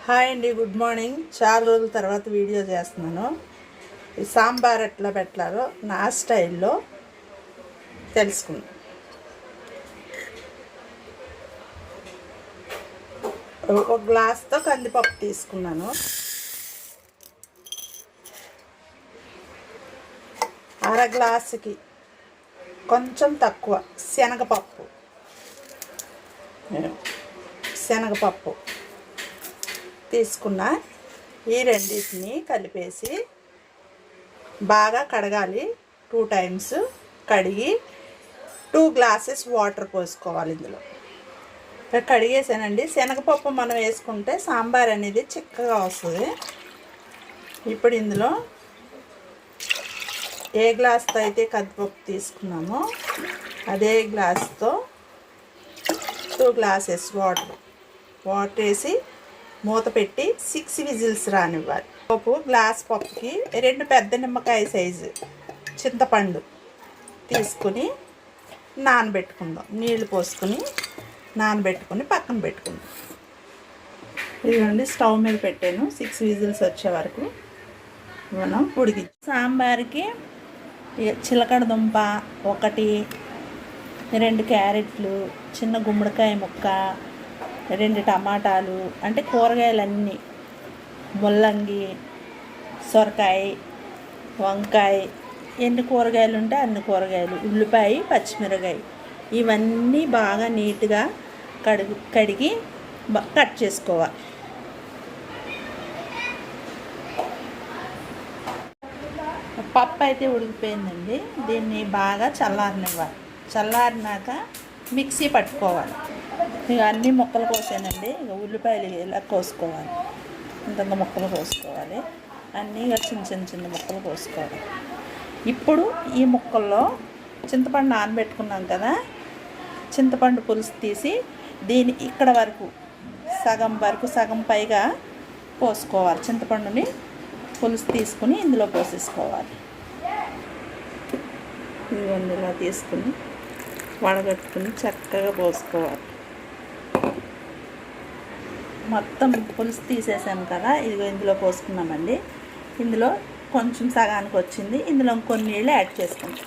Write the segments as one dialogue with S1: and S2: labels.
S1: Hi అండి, good morning. చాలా రోజుల తర్వాత వీడియో చేస్తున్నాను. ఈ సాంబార్ ఎట్లా పెట్టాలో నా స్టైల్లో తెలుసుకుందాం. ఒక గ్లాస్తో కందిపప్పు తీసుకున్నాను. అర గ్లాసుకి కొంచెం తక్కువ శనగపప్పు తీసుకున్న. ఈ రెండింటిని కలిపేసి బాగా కడగాలి. 2 times కడిగి 2 glasses వాటర్ పోసుకోవాలి. ఇందులో కడిగేసానండి. శనగపప్పు మనం వేసుకుంటే సాంబార్ అనేది చిక్కగా వస్తుంది. ఇప్పుడు ఇందులో ఏ గ్లాస్తో అయితే కందిపప్పు తీసుకున్నామో అదే గ్లాస్తో 2 glasses వాటర్ వేసి మూత పెట్టి 6 విజిల్స్ రానివ్వాలి. గ్లాస్ పప్పుకి 2 పెద్ద నిమ్మకాయ సైజు చింతపండు తీసుకుని నానబెట్టుకుందాం. నీళ్లు పోసుకుని నానబెట్టుకుని పక్కన పెట్టుకుందాం. ఇదిగోండి, స్టవ్ మీద పెట్టాను. 6 విజిల్స్ వచ్చే వరకు మనం ఉడికి. సాంబార్కి చిలకడ దుంప 1, 2 క్యారెట్లు, చిన్న గుమ్మడికాయ ముక్క, 2 టమాటాలు, అంటే కూరగాయలన్నీ, ముల్లంగి, సొరకాయ, వంకాయ, ఎన్ని కూరగాయలు ఉంటే అన్ని కూరగాయలు, ఉల్లిపాయ, పచ్చిమిరకాయ, ఇవన్నీ బాగా నీట్గా కడిగి కట్ చేసుకోవాలి. పప్పు అయితే ఉడికిపోయిందండి. దీన్ని బాగా చల్లారనివ్వాలి. చల్లారినాక మిక్సీ పట్టుకోవాలి. ఇక అన్ని ముక్కలు కోసానండి. ఇక ఉల్లిపాయలు ఇలా కోసుకోవాలి. ఇంత ముక్కలు కోసుకోవాలి. అన్నీ ఇక చిన్న ముక్కలు కోసుకోవాలి. ఇప్పుడు ఈ ముక్కల్లో చింతపండు నానబెట్టుకున్నాం కదా, చింతపండు పులుసు తీసి దీని ఇక్కడ వరకు సగం పైగా పోసుకోవాలి. చింతపండుని పులుసు తీసుకుని ఇందులో పోసేసుకోవాలి. ఇవన్నీ ఇలా తీసుకుని వడగట్టుకుని చక్కగా పోసుకోవాలి. మొత్తం పులుసు తీసేసాము కదా, ఇదిగో ఇందులో పోసుకున్నామండి. ఇందులో కొంచెం సగానికి వచ్చింది. ఇందులో కొన్ని నీళ్ళు యాడ్ చేసుకుంటాం.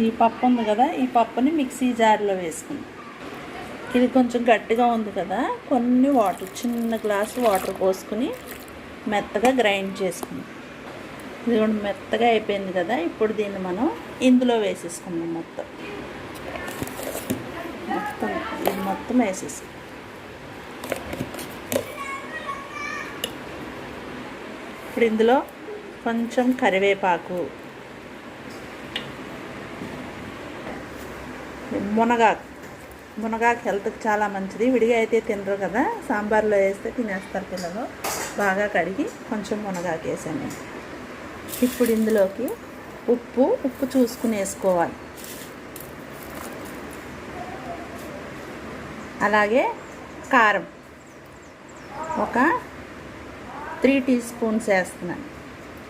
S1: ఈ పప్పు ఉంది కదా, ఈ పప్పుని మిక్సీ జార్లో వేసుకుందాం. ఇది కొంచెం గట్టిగా ఉంది కదా, కొన్ని వాటర్, చిన్న గ్లాసు వాటర్ పోసుకుని మెత్తగా గ్రైండ్ చేసుకుందాం. ఇది కూడా మెత్తగా అయిపోయింది కదా. ఇప్పుడు దీన్ని మనం ఇందులో వేసేసుకుందాం. మొత్తం వేసేసి ఇప్పుడు ఇందులో కొంచెం కరివేపాకు, మునగాకు హెల్త్కి చాలా మంచిది. విడిగా అయితే తినరు కదా, సాంబార్లో వేస్తే తినేస్తారు పిల్లలు. బాగా కడిగి కొంచెం మునగాకు వేసాను. ఇప్పుడు ఇందులోకి ఉప్పు చూసుకుని వేసుకోవాలి. అలాగే కారం ఒక 3 teaspoons వేస్తున్నాను.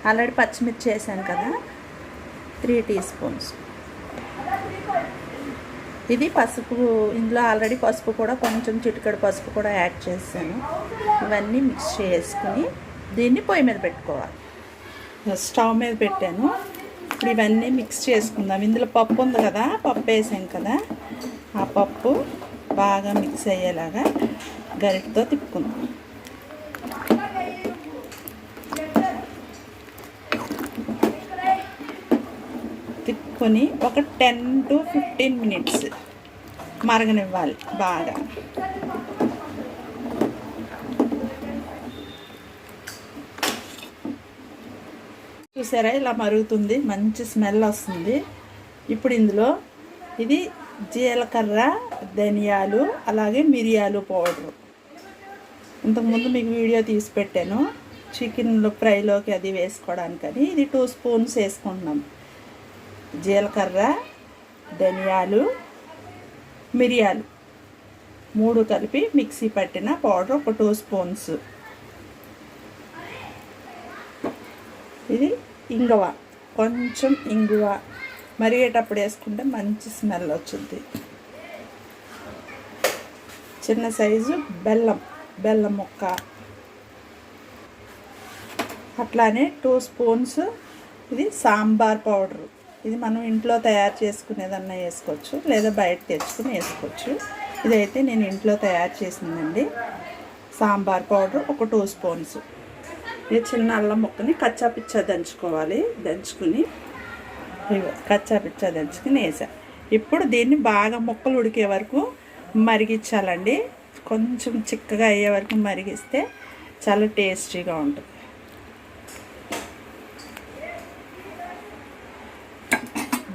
S1: ఆల్రెడీ పచ్చిమిర్చి వేసాను కదా, 3 teaspoons. ఇది పసుపు, ఇందులో ఆల్రెడీ పసుపు కూడా కొంచెం చిటికెడు పసుపు కూడా యాడ్ చేశాను. ఇవన్నీ మిక్స్ చేసుకుని దీన్ని పొయ్యి మీద పెట్టుకోవాలి. స్టవ్ మీద పెట్టాను. ఇప్పుడు ఇవన్నీ మిక్స్ చేసుకుందాం. ఇందులో పప్పు ఉంది కదా, పప్పు వేసాం కదా, ఆ పప్పు బాగా మిక్స్ అయ్యేలాగా గరిటతో తిప్పుకుందాం. తిప్పుకొని ఒక 10 to 15 minutes మరగనివ్వాలి బాగా. చూసారా, ఇలా మరుగుతుంది, మంచి స్మెల్ వస్తుంది. ఇప్పుడు ఇందులో ఇది జీలకర్ర, ధనియాలు, అలాగే మిరియాలు పౌడరు. ఇంతకుముందు మీకు వీడియో తీసి పెట్టాను చికెన్లో ఫ్రైలోకి అది వేసుకోవడానికని. ఇది 2 spoons వేసుకుంటున్నాం. జీలకర్ర, ధనియాలు, మిరియాలు 3 కలిపి మిక్సీ పట్టిన పౌడర్ ఒక 2 spoons. ఇది ఇంగువ, కొంచెం ఇంగువ మరిగేటప్పుడు వేసుకుంటే మంచి స్మెల్ వచ్చింది. చిన్న సైజు బెల్లం ముక్క, అట్లానే 2 స్పూన్స్ ఇది సాంబార్ పౌడరు. ఇది మనం ఇంట్లో తయారు చేసుకునేదన్నా వేసుకోవచ్చు, లేదా బయట తెచ్చుకుని వేసుకోవచ్చు. ఇదైతే నేను ఇంట్లో తయారు చేసిందండి. సాంబార్ పౌడర్ ఒక 2 స్పూన్స్. ఇది చిన్న అల్లం ముక్కని కచ్చాపిచ్చా దంచుకోవాలి. దంచుకుని కచ్చాపిచ్చా దంచుకుని వేసా. ఇప్పుడు దీన్ని బాగా ముక్కలు ఉడికే వరకు మరిగించాలండి. కొంచెం చిక్కగా అయ్యే వరకు మరిగిస్తే చాలా టేస్టీగా ఉంటుంది.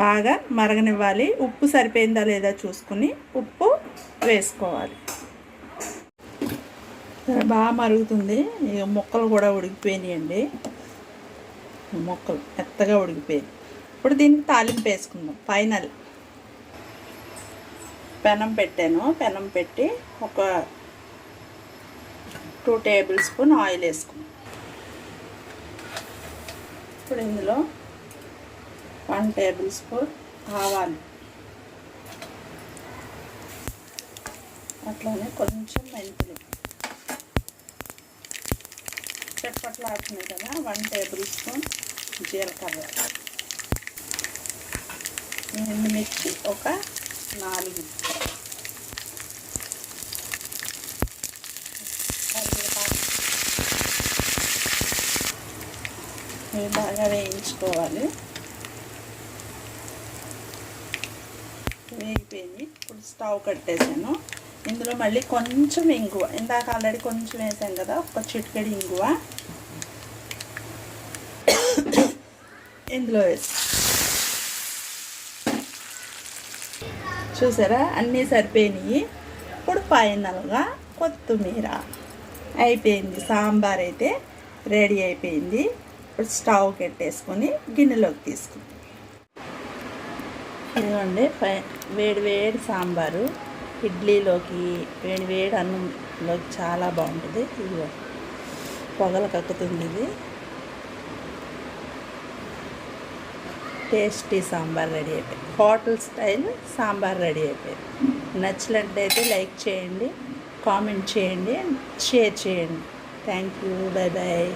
S1: బాగా మరగనివ్వాలి. ఉప్పు సరిపోయిందా లేదా చూసుకుని ఉప్పు వేసుకోవాలి. బాగా మరుగుతుంది. ఇక ముక్కలు కూడా ఉడికిపోయినాయండి. ముక్కలు మెత్తగా ఉడికిపోయాయి. ఇప్పుడు దీనికి తాలింపు వేసుకుందాం. ఫైనల్ పెనం పెట్టాను. పెనం పెట్టి ఒక 2 టేబుల్ స్పూన్ ఆయిల్ వేసుకున్నాం. ఇప్పుడు ఇందులో 1 టేబుల్ స్పూన్ ఆవాలు, అట్లానే కొంచెం మెంతులు చప్పట్లాడుతున్నాయి కదా. 1 టేబుల్ స్పూన్ జీలకర్ర, ఎండుమిర్చి ఒక 4, ఇవి బాగా వేయించుకోవాలి. వేగిపోయింది. ఇప్పుడు స్టవ్ కట్టేసాను. ఇందులో మళ్ళీ కొంచెం ఇంగువ, ఇందాక ఆల్రెడీ కొంచెం వేసాం కదా, ఒక చిటికెడు ఇంగువ ఇందులో వేసి చూసారా అన్నీ సరిపోయినాయి. ఇప్పుడు ఫైనల్గా కొత్తిమీర అయిపోయింది. సాంబార్ అయితే రెడీ అయిపోయింది. ఇప్పుడు స్టవ్ కట్టేసుకొని గిన్నెలోకి తీసుకుంటాం. ఇదిగోండి వేడి వేడి సాంబారు ఇడ్లీలోకి, వేడి వేడి అన్నంలోకి చాలా బాగుంటుంది. ఇదిగో పొగలు కక్కుతుంది. ఇది టేస్టీ సాంబార్ రెడీ అయిపోయింది. హోటల్ స్టైల్ సాంబార్ రెడీ అయిపోయింది. నచ్చినట్లయితే లైక్ చేయండి, కామెంట్ చేయండి, షేర్ చేయండి. Thank you. Bye bye.